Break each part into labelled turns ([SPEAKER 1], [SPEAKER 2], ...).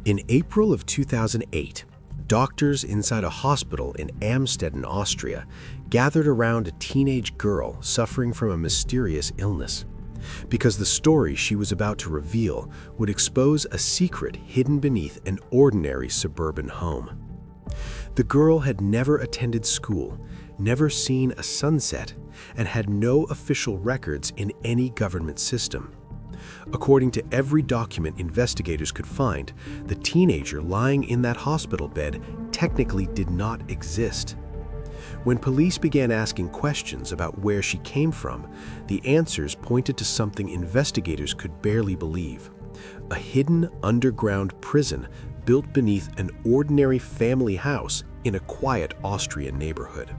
[SPEAKER 1] In April of 2008, doctors inside a hospital in Amstetten, Austria, gathered around a teenage girl suffering from a mysterious illness, because the story she was about to reveal would expose a secret hidden beneath an ordinary suburban home. The girl had never attended school, never seen a sunset, and had no official records in any government system. According to every document investigators could find, the teenager lying in that hospital bed technically did not exist. When police began asking questions about where she came from, the answers pointed to something investigators could barely believe: a hidden underground prison built beneath an ordinary family house in a quiet Austrian neighborhood.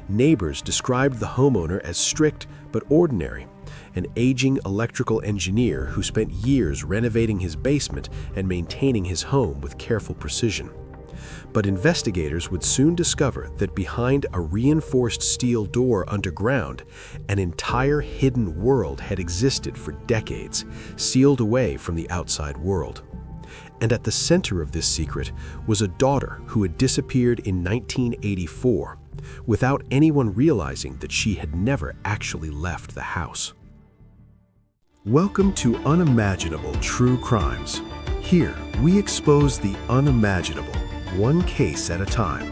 [SPEAKER 1] Neighbors described the homeowner as strict but ordinary, an aging electrical engineer who spent years renovating his basement and maintaining his home with careful precision. But investigators would soon discover that behind a reinforced steel door underground, an entire hidden world had existed for decades, sealed away from the outside world. And at the center of this secret was a daughter who had disappeared in 1984, without anyone realizing that she had never actually left the house. Welcome to Unimaginable True Crimes. Here, we expose the unimaginable, one case at a time.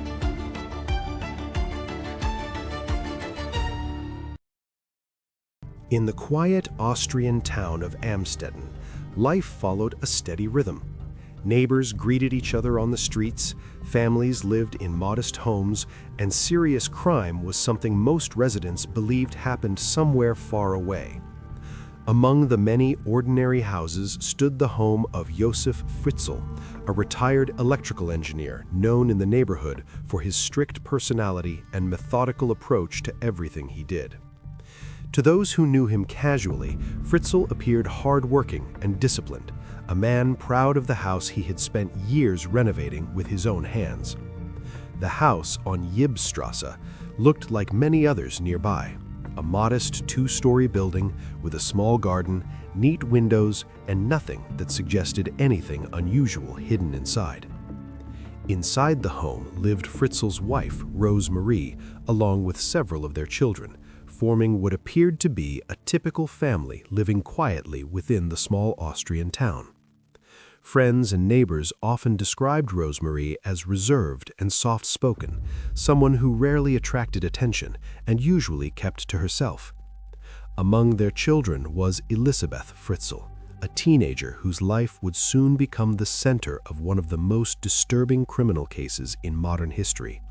[SPEAKER 1] In the quiet Austrian town of Amstetten, life followed a steady rhythm. Neighbors greeted each other on the streets, families lived in modest homes, and serious crime was something most residents believed happened somewhere far away. Among the many ordinary houses stood the home of Josef Fritzl, a retired electrical engineer known in the neighborhood for his strict personality and methodical approach to everything he did. To those who knew him casually, Fritzl appeared hardworking and disciplined, a man proud of the house he had spent years renovating with his own hands. The house on Yibstrasse looked like many others nearby, a modest two-story building with a small garden, neat windows, and nothing that suggested anything unusual hidden inside. Inside the home lived Fritzl's wife, Rosemarie, along with several of their children, forming what appeared to be a typical family living quietly within the small Austrian town. Friends and neighbors often described Rosemarie as reserved and soft-spoken, someone who rarely attracted attention and usually kept to herself. Among their children was Elisabeth Fritzl, a teenager whose life would soon become the center of one of the most disturbing criminal cases in modern history.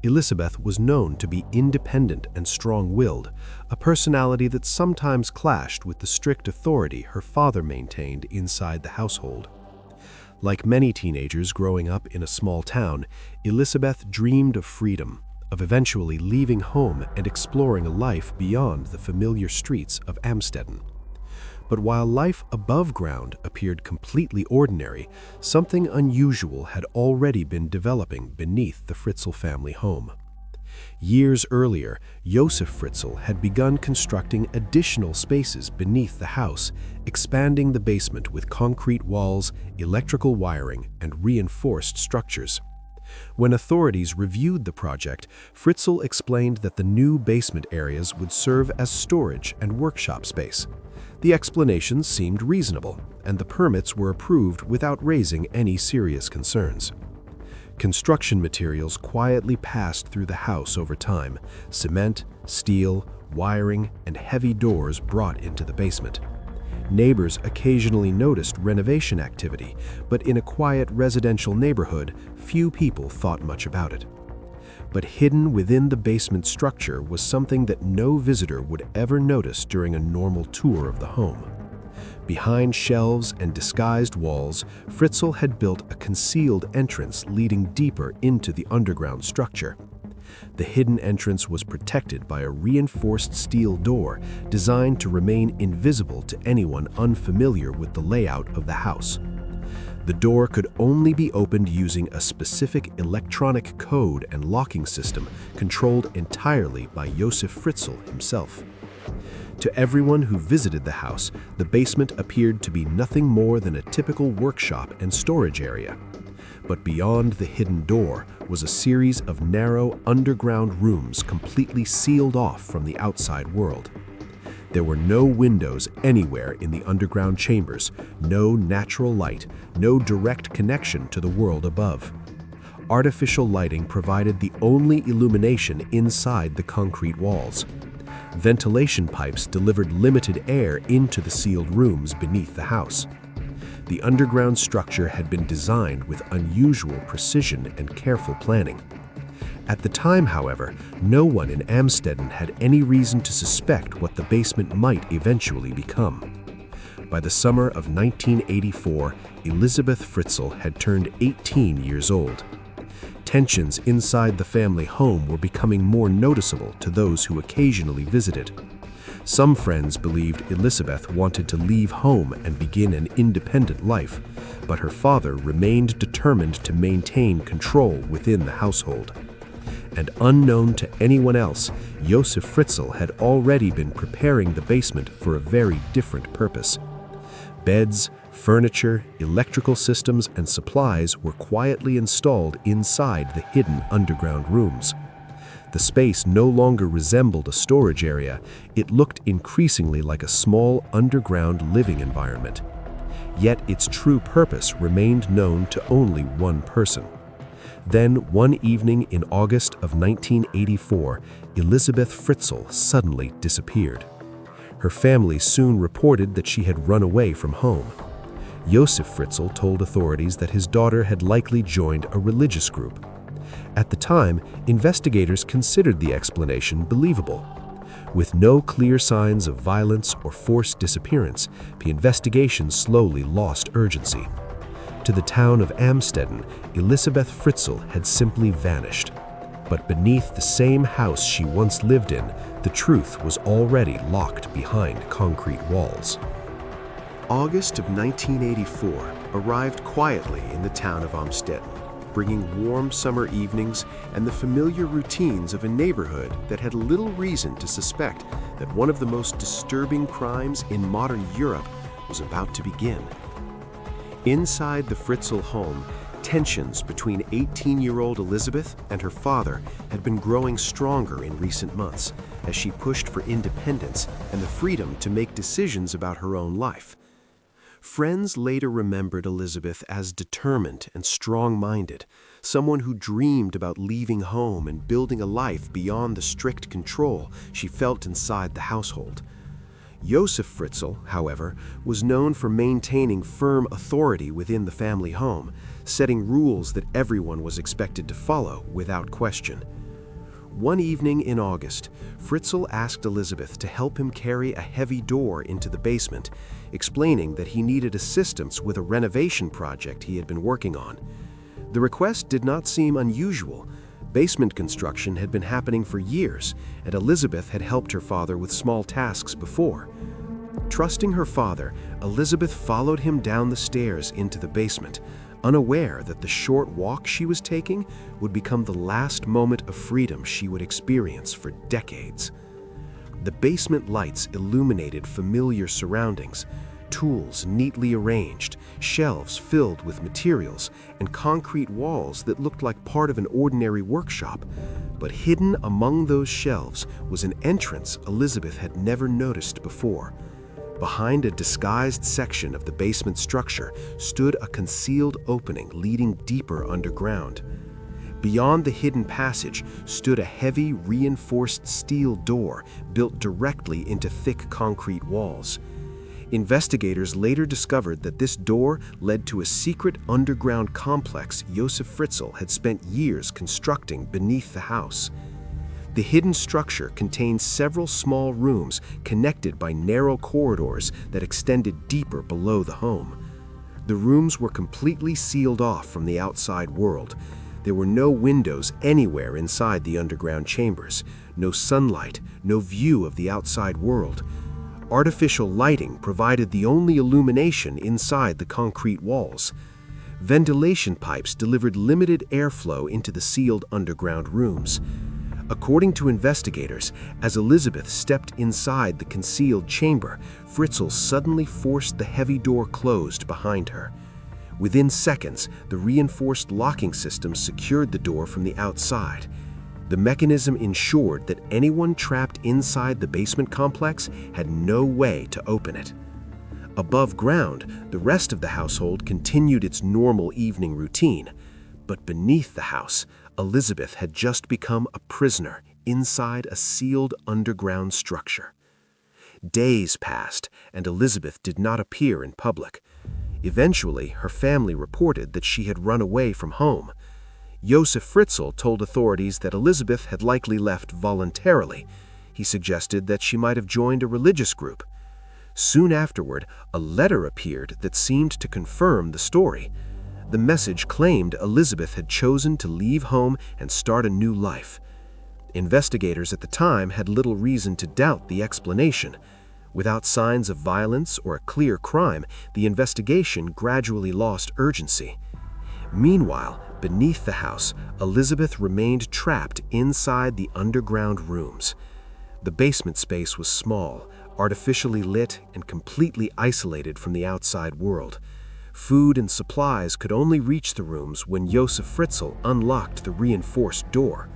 [SPEAKER 1] Elisabeth was known to be independent and strong-willed, a personality that sometimes clashed with the strict authority her father maintained inside the household. Like many teenagers growing up in a small town, Elisabeth dreamed of freedom, of eventually leaving home and exploring a life beyond the familiar streets of Amstetten. But while life above ground appeared completely ordinary, something unusual had already been developing beneath the Fritzl family home. Years earlier, Josef Fritzl had begun constructing additional spaces beneath the house, expanding the basement with concrete walls, electrical wiring, and reinforced structures. When authorities reviewed the project, Fritzl explained that the new basement areas would serve as storage and workshop space. The explanations seemed reasonable, and the permits were approved without raising any serious concerns. Construction materials quietly passed through the house over time: cement, steel, wiring, and heavy doors brought into the basement. Neighbors occasionally noticed renovation activity, but in a quiet residential neighborhood, few people thought much about it. But hidden within the basement structure was something that no visitor would ever notice during a normal tour of the home. Behind shelves and disguised walls, Fritzl had built a concealed entrance leading deeper into the underground structure. The hidden entrance was protected by a reinforced steel door designed to remain invisible to anyone unfamiliar with the layout of the house. The door could only be opened using a specific electronic code and locking system controlled entirely by Josef Fritzl himself. To everyone who visited the house, the basement appeared to be nothing more than a typical workshop and storage area. But beyond the hidden door was a series of narrow underground rooms completely sealed off from the outside world. There were no windows anywhere in the underground chambers, no natural light, no direct connection to the world above. Artificial lighting provided the only illumination inside the concrete walls. Ventilation pipes delivered limited air into the sealed rooms beneath the house. The underground structure had been designed with unusual precision and careful planning. At the time, however, no one in Amstetten had any reason to suspect what the basement might eventually become. By the summer of 1984, Elisabeth Fritzl had turned 18 years old. Tensions inside the family home were becoming more noticeable to those who occasionally visited. Some friends believed Elisabeth wanted to leave home and begin an independent life, but her father remained determined to maintain control within the household. And unknown to anyone else, Josef Fritzl had already been preparing the basement for a very different purpose. Beds, furniture, electrical systems, and supplies were quietly installed inside the hidden underground rooms. The space no longer resembled a storage area, it looked increasingly like a small underground living environment. Yet its true purpose remained known to only one person. Then, one evening in August of 1984, Elisabeth Fritzl suddenly disappeared. Her family soon reported that she had run away from home. Josef Fritzl told authorities that his daughter had likely joined a religious group. At the time, investigators considered the explanation believable. With no clear signs of violence or forced disappearance, the investigation slowly lost urgency. To the town of Amstetten, Elisabeth Fritzl had simply vanished. But beneath the same house she once lived in, the truth was already locked behind concrete walls. August of 1984 arrived quietly in the town of Amstetten, bringing warm summer evenings and the familiar routines of a neighborhood that had little reason to suspect that one of the most disturbing crimes in modern Europe was about to begin. Inside the Fritzl home, tensions between 18-year-old Elisabeth and her father had been growing stronger in recent months as she pushed for independence and the freedom to make decisions about her own life. Friends later remembered Elisabeth as determined and strong-minded, someone who dreamed about leaving home and building a life beyond the strict control she felt inside the household. Josef Fritzl, however, was known for maintaining firm authority within the family home, setting rules that everyone was expected to follow without question. One evening in August, Fritzl asked Elisabeth to help him carry a heavy door into the basement, explaining that he needed assistance with a renovation project he had been working on. The request did not seem unusual. Basement construction had been happening for years, and Elisabeth had helped her father with small tasks before. Trusting her father, Elisabeth followed him down the stairs into the basement, unaware that the short walk she was taking would become the last moment of freedom she would experience for decades. The basement lights illuminated familiar surroundings, tools neatly arranged, shelves filled with materials, and concrete walls that looked like part of an ordinary workshop. But hidden among those shelves was an entrance Elisabeth had never noticed before. Behind a disguised section of the basement structure stood a concealed opening leading deeper underground. Beyond the hidden passage stood a heavy, reinforced steel door built directly into thick concrete walls. Investigators later discovered that this door led to a secret underground complex Josef Fritzl had spent years constructing beneath the house. The hidden structure contained several small rooms connected by narrow corridors that extended deeper below the home. The rooms were completely sealed off from the outside world. There were no windows anywhere inside the underground chambers, no sunlight, no view of the outside world. Artificial lighting provided the only illumination inside the concrete walls. Ventilation pipes delivered limited airflow into the sealed underground rooms. According to investigators, as Elizabeth stepped inside the concealed chamber, Fritzl suddenly forced the heavy door closed behind her. Within seconds, the reinforced locking system secured the door from the outside. The mechanism ensured that anyone trapped inside the basement complex had no way to open it. Above ground, the rest of the household continued its normal evening routine. But beneath the house, Elizabeth had just become a prisoner inside a sealed underground structure. Days passed, and Elizabeth did not appear in public. Eventually, her family reported that she had run away from home. Josef Fritzl told authorities that Elizabeth had likely left voluntarily. He suggested that she might have joined a religious group. Soon afterward, a letter appeared that seemed to confirm the story. The message claimed Elizabeth had chosen to leave home and start a new life. Investigators at the time had little reason to doubt the explanation. Without signs of violence or a clear crime, the investigation gradually lost urgency. Meanwhile, beneath the house, Elizabeth remained trapped inside the underground rooms. The basement space was small, artificially lit, and completely isolated from the outside world. Food and supplies could only reach the rooms when Josef Fritzl unlocked the reinforced door.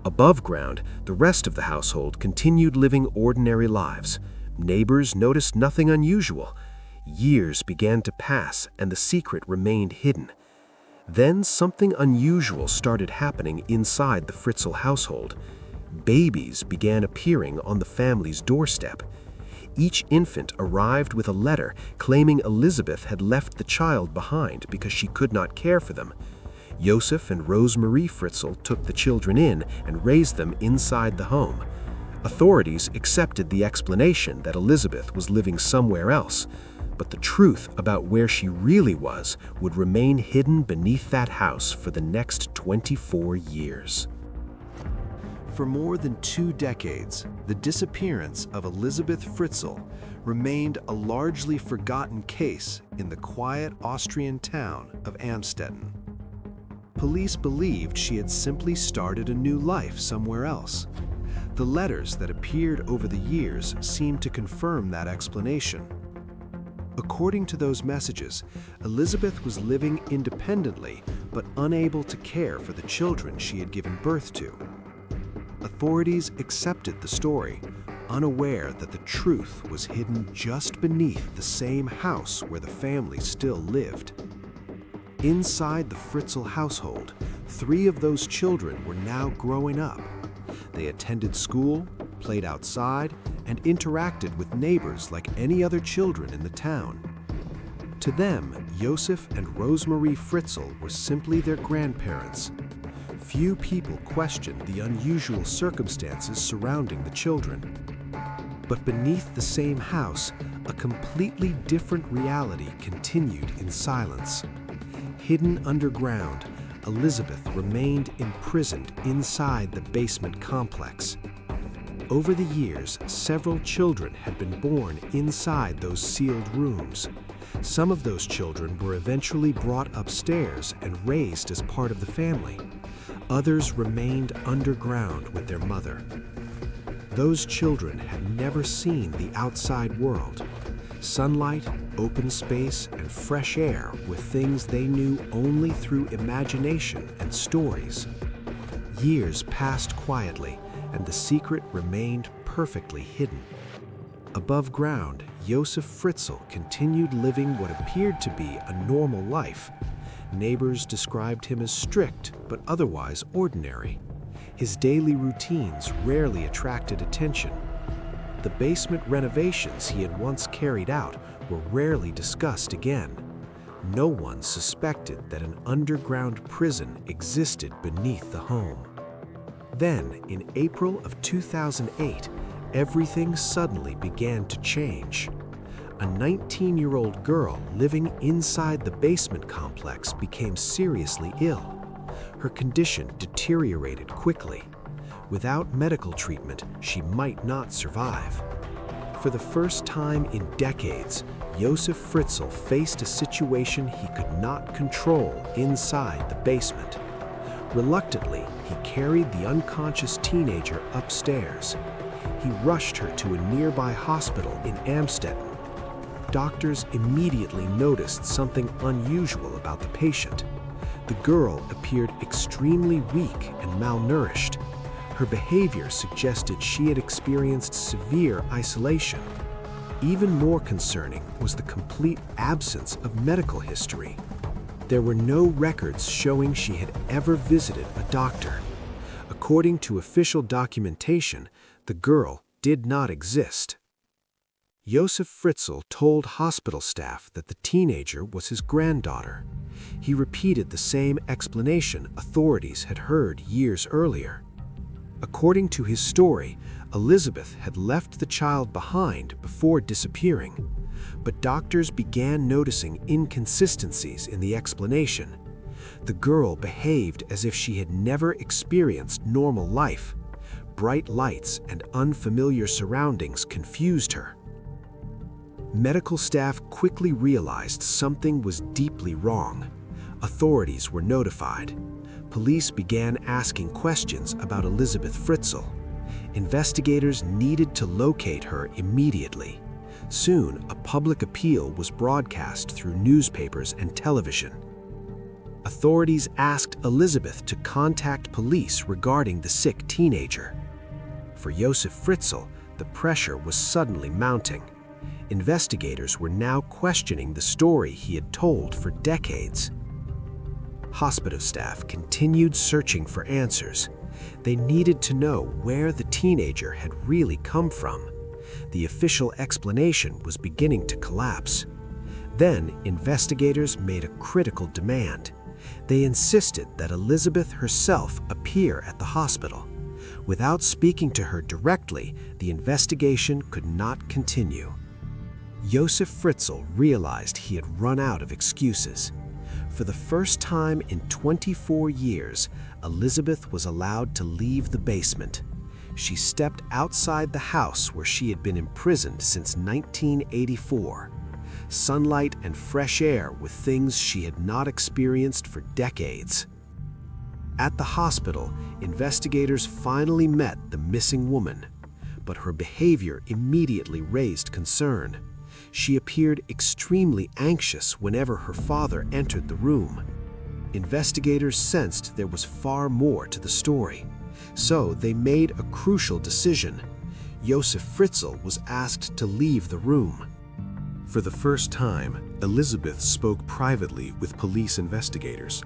[SPEAKER 1] Above ground, the rest of the household continued living ordinary lives. Neighbors noticed nothing unusual. Years began to pass, and the secret remained hidden. Then something unusual started happening inside the Fritzl household. Babies began appearing on the family's doorstep. Each infant arrived with a letter claiming Elizabeth had left the child behind because she could not care for them. Josef and Rosemarie Fritzl took the children in and raised them inside the home. Authorities accepted the explanation that Elizabeth was living somewhere else, but the truth about where she really was would remain hidden beneath that house for the next 24 years. For more than 2 decades, the disappearance of Elizabeth Fritzl remained a largely forgotten case in the quiet Austrian town of Amstetten. Police believed she had simply started a new life somewhere else. The letters that appeared over the years seemed to confirm that explanation. According to those messages, Elizabeth was living independently but unable to care for the children she had given birth to. Authorities accepted the story, unaware that the truth was hidden just beneath the same house where the family still lived. Inside the Fritzl household, 3 of those children were now growing up. They attended school, played outside, and interacted with neighbors like any other children in the town. To them, Josef and Rosemarie Fritzl were simply their grandparents. Few people questioned the unusual circumstances surrounding the children. But beneath the same house, a completely different reality continued in silence. Hidden underground, Elizabeth remained imprisoned inside the basement complex. Over the years, several children had been born inside those sealed rooms. Some of those children were eventually brought upstairs and raised as part of the family. Others remained underground with their mother. Those children had never seen the outside world. Sunlight, open space, and fresh air were things they knew only through imagination and stories. Years passed quietly, and the secret remained perfectly hidden. Above ground, Josef Fritzl continued living what appeared to be a normal life. Neighbors described him as strict, but otherwise ordinary. His daily routines rarely attracted attention. The basement renovations he had once carried out were rarely discussed again. No one suspected that an underground prison existed beneath the home. Then, in April of 2008, everything suddenly began to change. A 19-year-old girl living inside the basement complex became seriously ill. Her condition deteriorated quickly. Without medical treatment, she might not survive. For the first time in decades, Josef Fritzl faced a situation he could not control inside the basement. Reluctantly, he carried the unconscious teenager upstairs. He rushed her to a nearby hospital in Amstetten. Doctors immediately noticed something unusual about the patient. The girl appeared extremely weak and malnourished. Her behavior suggested she had experienced severe isolation. Even more concerning was the complete absence of medical history. There were no records showing she had ever visited a doctor. According to official documentation, the girl did not exist. Josef Fritzl told hospital staff that the teenager was his granddaughter. He repeated the same explanation authorities had heard years earlier. According to his story, Elizabeth had left the child behind before disappearing, but doctors began noticing inconsistencies in the explanation. The girl behaved as if she had never experienced normal life. Bright lights and unfamiliar surroundings confused her. Medical staff quickly realized something was deeply wrong. Authorities were notified. Police began asking questions about Elizabeth Fritzl. Investigators needed to locate her immediately. Soon, a public appeal was broadcast through newspapers and television. Authorities asked Elizabeth to contact police regarding the sick teenager. For Josef Fritzl, the pressure was suddenly mounting. Investigators were now questioning the story he had told for decades. Hospital staff continued searching for answers. They needed to know where the teenager had really come from. The official explanation was beginning to collapse. Then, investigators made a critical demand. They insisted that Elizabeth herself appear at the hospital. Without speaking to her directly, the investigation could not continue. Josef Fritzl realized he had run out of excuses. For the first time in 24 years, Elizabeth was allowed to leave the basement. She stepped outside the house where she had been imprisoned since 1984. Sunlight and fresh air were things she had not experienced for decades. At the hospital, investigators finally met the missing woman, but her behavior immediately raised concern. She appeared extremely anxious whenever her father entered the room. Investigators sensed there was far more to the story, so they made a crucial decision. Josef Fritzl was asked to leave the room. For the first time, Elizabeth spoke privately with police investigators.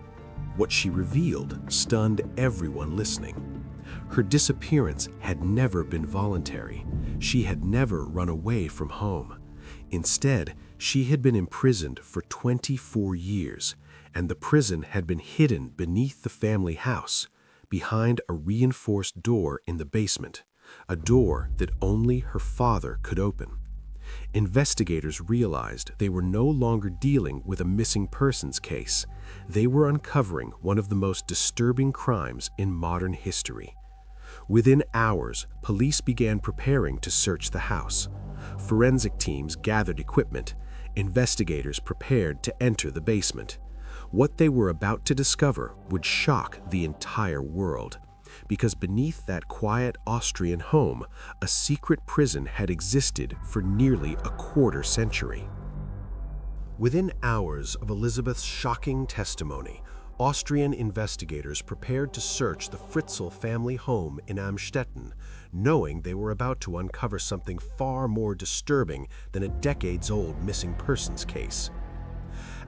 [SPEAKER 1] What she revealed stunned everyone listening. Her disappearance had never been voluntary. She had never run away from home. Instead, she had been imprisoned for 24 years, and the prison had been hidden beneath the family house, behind a reinforced door in the basement, a door that only her father could open. Investigators realized they were no longer dealing with a missing persons case. They were uncovering one of the most disturbing crimes in modern history. Within hours, police began preparing to search the house. Forensic teams gathered equipment. Investigators prepared to enter the basement. What they were about to discover would shock the entire world, because beneath that quiet Austrian home, a secret prison had existed for nearly a quarter century. Within hours of Elizabeth's shocking testimony, Austrian investigators prepared to search the Fritzl family home in Amstetten, knowing they were about to uncover something far more disturbing than a decades-old missing persons case.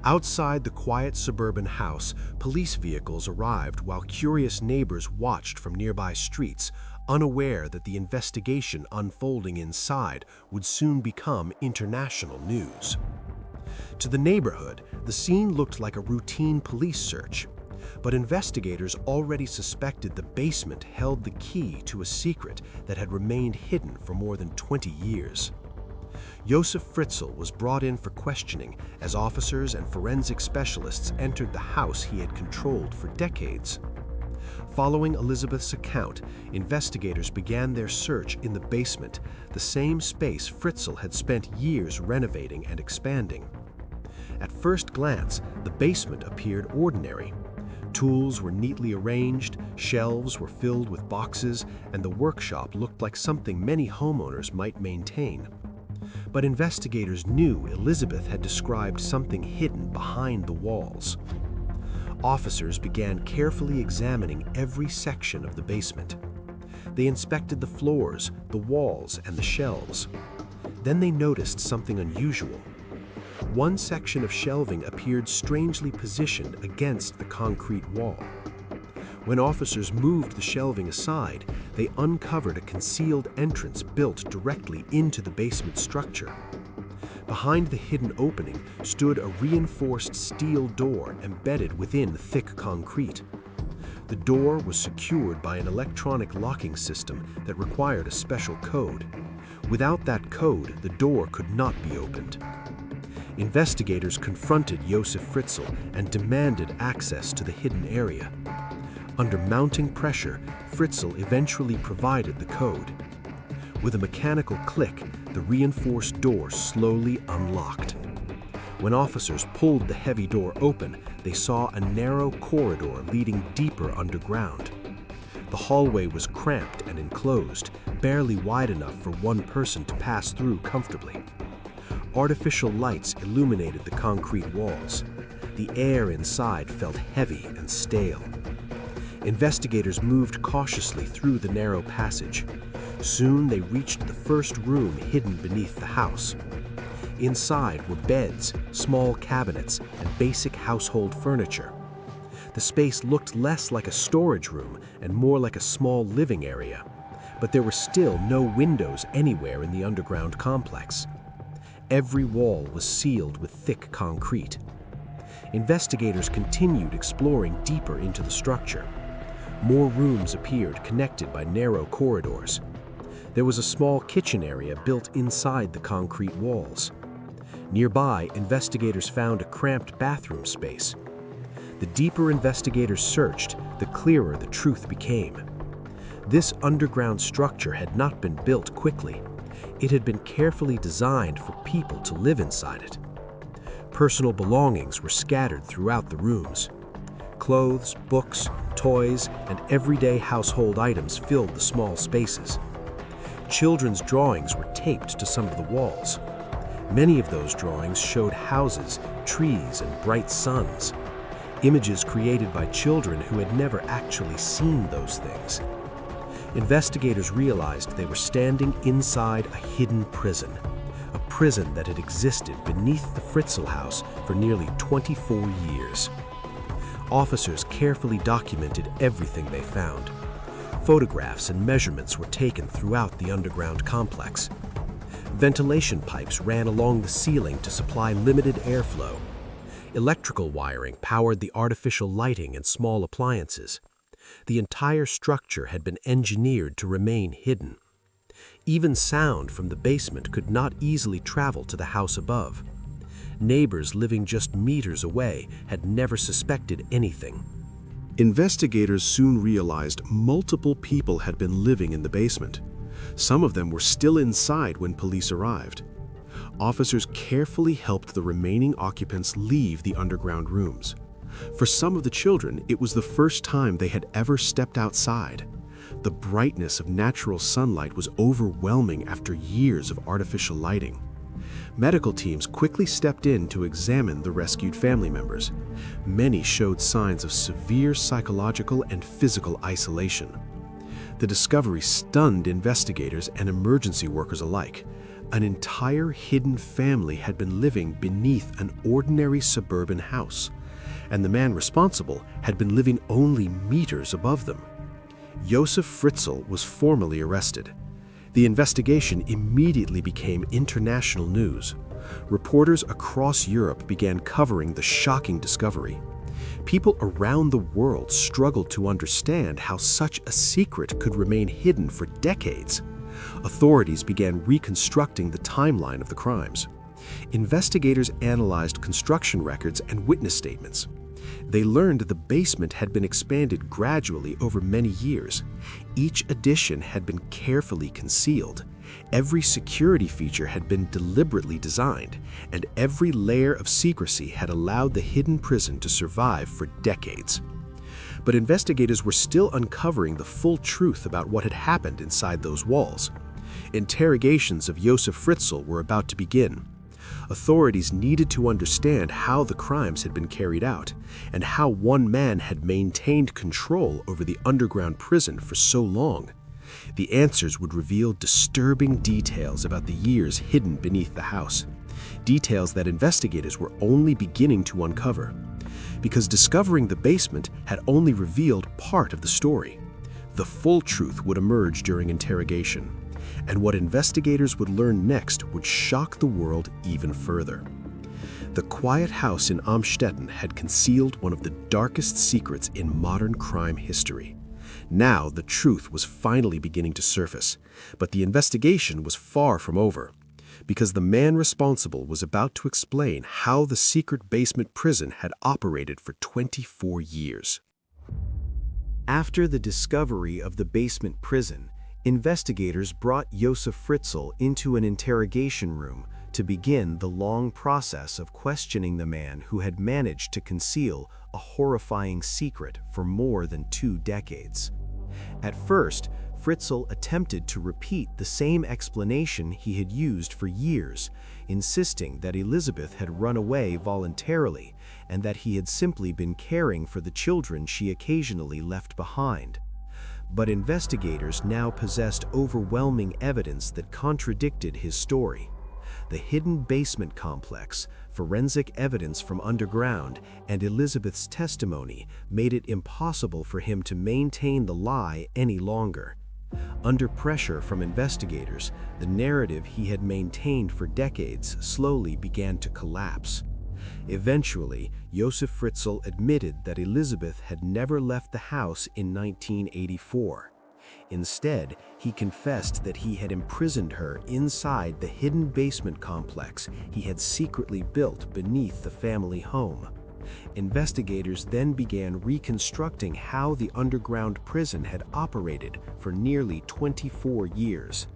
[SPEAKER 1] Outside the quiet suburban house, police vehicles arrived while curious neighbors watched from nearby streets, unaware that the investigation unfolding inside would soon become international news. To the neighborhood, the scene looked like a routine police search, but investigators already suspected the basement held the key to a secret that had remained hidden for more than 20 years. Josef Fritzl was brought in for questioning as officers and forensic specialists entered the house he had controlled for decades. Following Elizabeth's account, investigators began their search in the basement, the same space Fritzl had spent years renovating and expanding. At first glance, the basement appeared ordinary. Tools were neatly arranged, shelves were filled with boxes, and the workshop looked like something many homeowners might maintain. But investigators knew Elizabeth had described something hidden behind the walls. Officers began carefully examining every section of the basement. They inspected the floors, the walls, and the shelves. Then they noticed something unusual. One section of shelving appeared strangely positioned against the concrete wall. When officers moved the shelving aside, they uncovered a concealed entrance built directly into the basement structure. Behind the hidden opening stood a reinforced steel door embedded within thick concrete. The door was secured by an electronic locking system that required a special code. Without that code, the door could not be opened. Investigators confronted Josef Fritzl and demanded access to the hidden area. Under mounting pressure, Fritzl eventually provided the code. With a mechanical click, the reinforced door slowly unlocked. When officers pulled the heavy door open, they saw a narrow corridor leading deeper underground. The hallway was cramped and enclosed, barely wide enough for one person to pass through comfortably. Artificial lights illuminated the concrete walls. The air inside felt heavy and stale. Investigators moved cautiously through the narrow passage. Soon they reached the first room hidden beneath the house. Inside were beds, small cabinets, and basic household furniture. The space looked less like a storage room and more like a small living area, but there were still no windows anywhere in the underground complex. Every wall was sealed with thick concrete. Investigators continued exploring deeper into the structure. More rooms appeared, connected by narrow corridors. There was a small kitchen area built inside the concrete walls. Nearby, investigators found a cramped bathroom space. The deeper investigators searched, the clearer the truth became. This underground structure had not been built quickly. It had been carefully designed for people to live inside it. Personal belongings were scattered throughout the rooms. Clothes, books, toys, and everyday household items filled the small spaces. Children's drawings were taped to some of the walls. Many of those drawings showed houses, trees, and bright suns. Images created by children who had never actually seen those things. Investigators realized they were standing inside a hidden prison, a prison that had existed beneath the Fritzl house for nearly 24 years. Officers carefully documented everything they found. Photographs and measurements were taken throughout the underground complex. Ventilation pipes ran along the ceiling to supply limited airflow. Electrical wiring powered the artificial lighting and small appliances. The entire structure had been engineered to remain hidden. Even sound from the basement could not easily travel to the house above. Neighbors living just meters away had never suspected anything. Investigators soon realized multiple people had been living in the basement. Some of them were still inside when police arrived. Officers carefully helped the remaining occupants leave the underground rooms. For some of the children, it was the first time they had ever stepped outside. The brightness of natural sunlight was overwhelming after years of artificial lighting. Medical teams quickly stepped in to examine the rescued family members. Many showed signs of severe psychological and physical isolation. The discovery stunned investigators and emergency workers alike. An entire hidden family had been living beneath an ordinary suburban house, and the man responsible had been living only meters above them. Josef Fritzl was formally arrested. The investigation immediately became international news. Reporters across Europe began covering the shocking discovery. People around the world struggled to understand how such a secret could remain hidden for decades. Authorities began reconstructing the timeline of the crimes. Investigators analyzed construction records and witness statements. They learned the basement had been expanded gradually over many years. Each addition had been carefully concealed. Every security feature had been deliberately designed, and every layer of secrecy had allowed the hidden prison to survive for decades. But investigators were still uncovering the full truth about what had happened inside those walls. Interrogations of Josef Fritzl were about to begin. Authorities needed to understand how the crimes had been carried out and how one man had maintained control over the underground prison for so long. The answers would reveal disturbing details about the years hidden beneath the house, details that investigators were only beginning to uncover, because discovering the basement had only revealed part of the story. The full truth would emerge during interrogation, and what investigators would learn next would shock the world even further. The quiet house in Amstetten had concealed one of the darkest secrets in modern crime history. Now the truth was finally beginning to surface, but the investigation was far from over, because the man responsible was about to explain how the secret basement prison had operated for 24 years. After the discovery of the basement prison, investigators brought Josef Fritzl into an interrogation room to begin the long process of questioning the man who had managed to conceal a horrifying secret for more than 2 decades. At first, Fritzl attempted to repeat the same explanation he had used for years, insisting that Elizabeth had run away voluntarily and that he had simply been caring for the children she occasionally left behind. But investigators now possessed overwhelming evidence that contradicted his story. The hidden basement complex, forensic evidence from underground, and Elizabeth's testimony made it impossible for him to maintain the lie any longer. Under pressure from investigators, the narrative he had maintained for decades slowly began to collapse. Eventually, Josef Fritzl admitted that Elizabeth had never left the house in 1984. Instead, he confessed that he had imprisoned her inside the hidden basement complex he had secretly built beneath the family home. Investigators then began reconstructing how the underground prison had operated for nearly 24 years.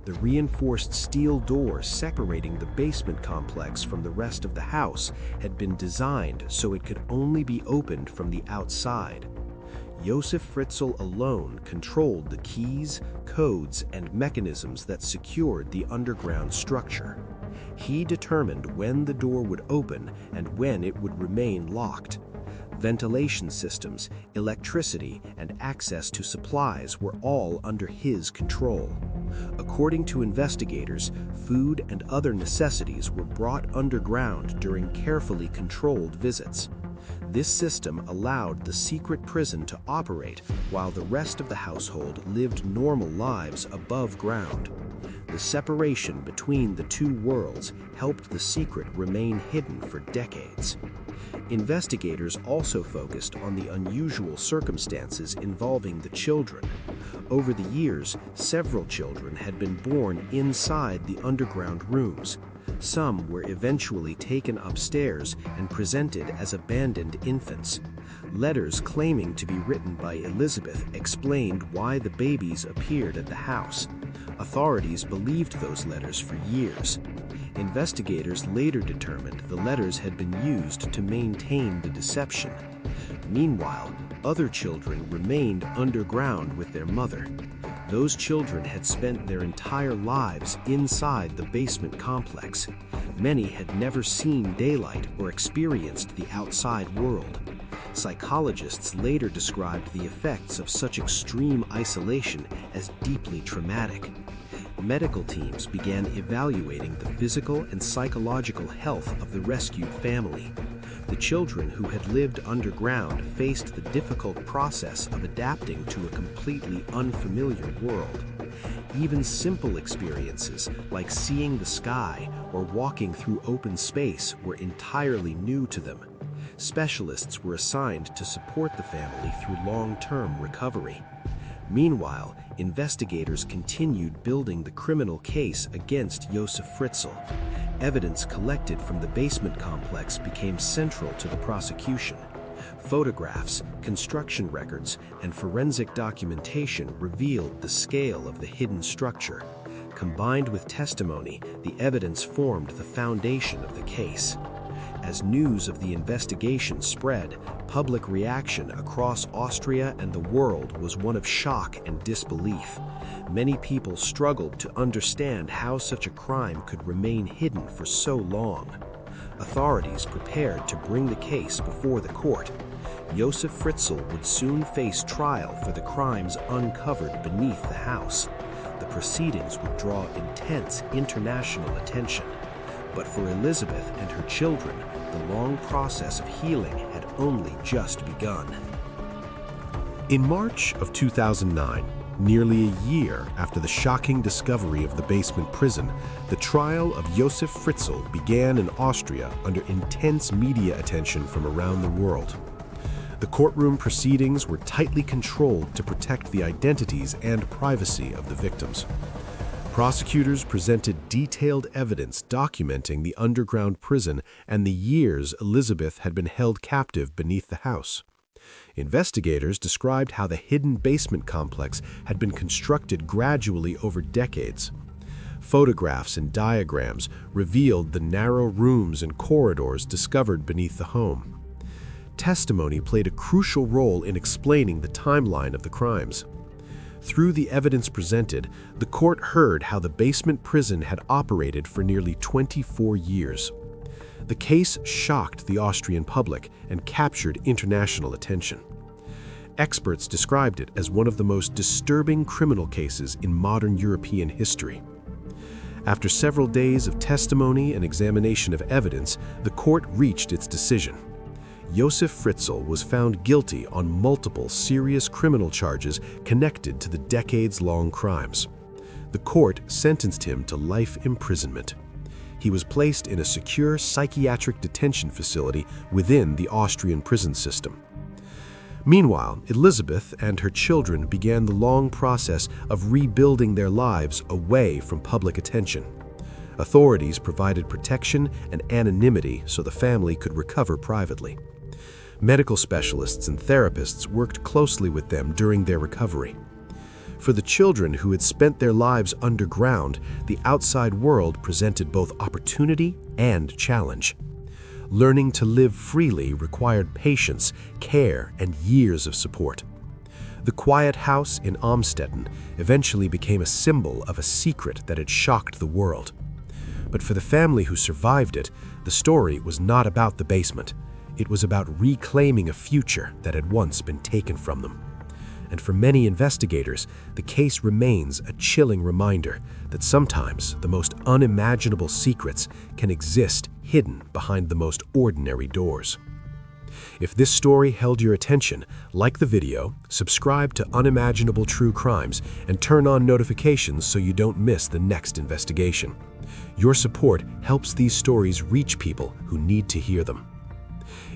[SPEAKER 1] The reinforced steel doors separating the basement complex from the rest of the house had been designed so it could only be opened from the outside. Josef Fritzl alone controlled the keys, codes, and mechanisms that secured the underground structure. He determined when the door would open and when it would remain locked. Ventilation systems, electricity, and access to supplies were all under his control. According to investigators, food and other necessities were brought underground during carefully controlled visits. This system allowed the secret prison to operate while the rest of the household lived normal lives above ground. The separation between the two worlds helped the secret remain hidden for decades. Investigators also focused on the unusual circumstances involving the children. Over the years, several children had been born inside the underground rooms. Some were eventually taken upstairs and presented as abandoned infants. Letters claiming to be written by Elizabeth explained why the babies appeared at the house. Authorities believed those letters for years. Investigators later determined the letters had been used to maintain the deception. Meanwhile, other children remained underground with their mother. Those children had spent their entire lives inside the basement complex. Many had never seen daylight or experienced the outside world. Psychologists later described the effects of such extreme isolation as deeply traumatic. Medical teams began evaluating the physical and psychological health of the rescued family. The children who had lived underground faced the difficult process of adapting to a completely unfamiliar world. Even simple experiences like seeing the sky or walking through open space were entirely new to them. Specialists were assigned to support the family through long-term recovery. Meanwhile, investigators continued building the criminal case against Josef Fritzl. Evidence collected from the basement complex became central to the prosecution. Photographs, construction records, and forensic documentation revealed the scale of the hidden structure. Combined with testimony, the evidence formed the foundation of the case. As news of the investigation spread, public reaction across Austria and the world was one of shock and disbelief. Many people struggled to understand how such a crime could remain hidden for so long. Authorities prepared to bring the case before the court. Josef Fritzl would soon face trial for the crimes uncovered beneath the house. The proceedings would draw intense international attention. But for Elizabeth and her children, the long process of healing had only just begun. In March of 2009, nearly a year after the shocking discovery of the basement prison, the trial of Josef Fritzl began in Austria under intense media attention from around the world. The courtroom proceedings were tightly controlled to protect the identities and privacy of the victims. Prosecutors presented detailed evidence documenting the underground prison and the years Elizabeth had been held captive beneath the house. Investigators described how the hidden basement complex had been constructed gradually over decades. Photographs and diagrams revealed the narrow rooms and corridors discovered beneath the home. Testimony played a crucial role in explaining the timeline of the crimes. Through the evidence presented, the court heard how the basement prison had operated for nearly 24 years. The case shocked the Austrian public and captured international attention. Experts described it as one of the most disturbing criminal cases in modern European history. After several days of testimony and examination of evidence, the court reached its decision. Josef Fritzl was found guilty on multiple serious criminal charges connected to the decades-long crimes. The court sentenced him to life imprisonment. He was placed in a secure psychiatric detention facility within the Austrian prison system. Meanwhile, Elizabeth and her children began the long process of rebuilding their lives away from public attention. Authorities provided protection and anonymity so the family could recover privately. Medical specialists and therapists worked closely with them during their recovery. For the children who had spent their lives underground, the outside world presented both opportunity and challenge. Learning to live freely required patience, care, and years of support. The quiet house in Amstetten eventually became a symbol of a secret that had shocked the world. But for the family who survived it, the story was not about the basement. It was about reclaiming a future that had once been taken from them. And for many investigators, the case remains a chilling reminder that sometimes the most unimaginable secrets can exist hidden behind the most ordinary doors. If this story held your attention, like the video, subscribe to Unimaginable True Crimes, and turn on notifications so you don't miss the next investigation. Your support helps these stories reach people who need to hear them.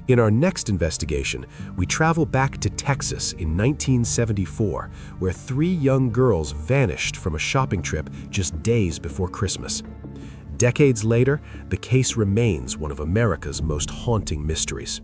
[SPEAKER 1] In our next investigation, we travel back to Texas in 1974, where 3 young girls vanished from a shopping trip just days before Christmas. Decades later, the case remains one of America's most haunting mysteries.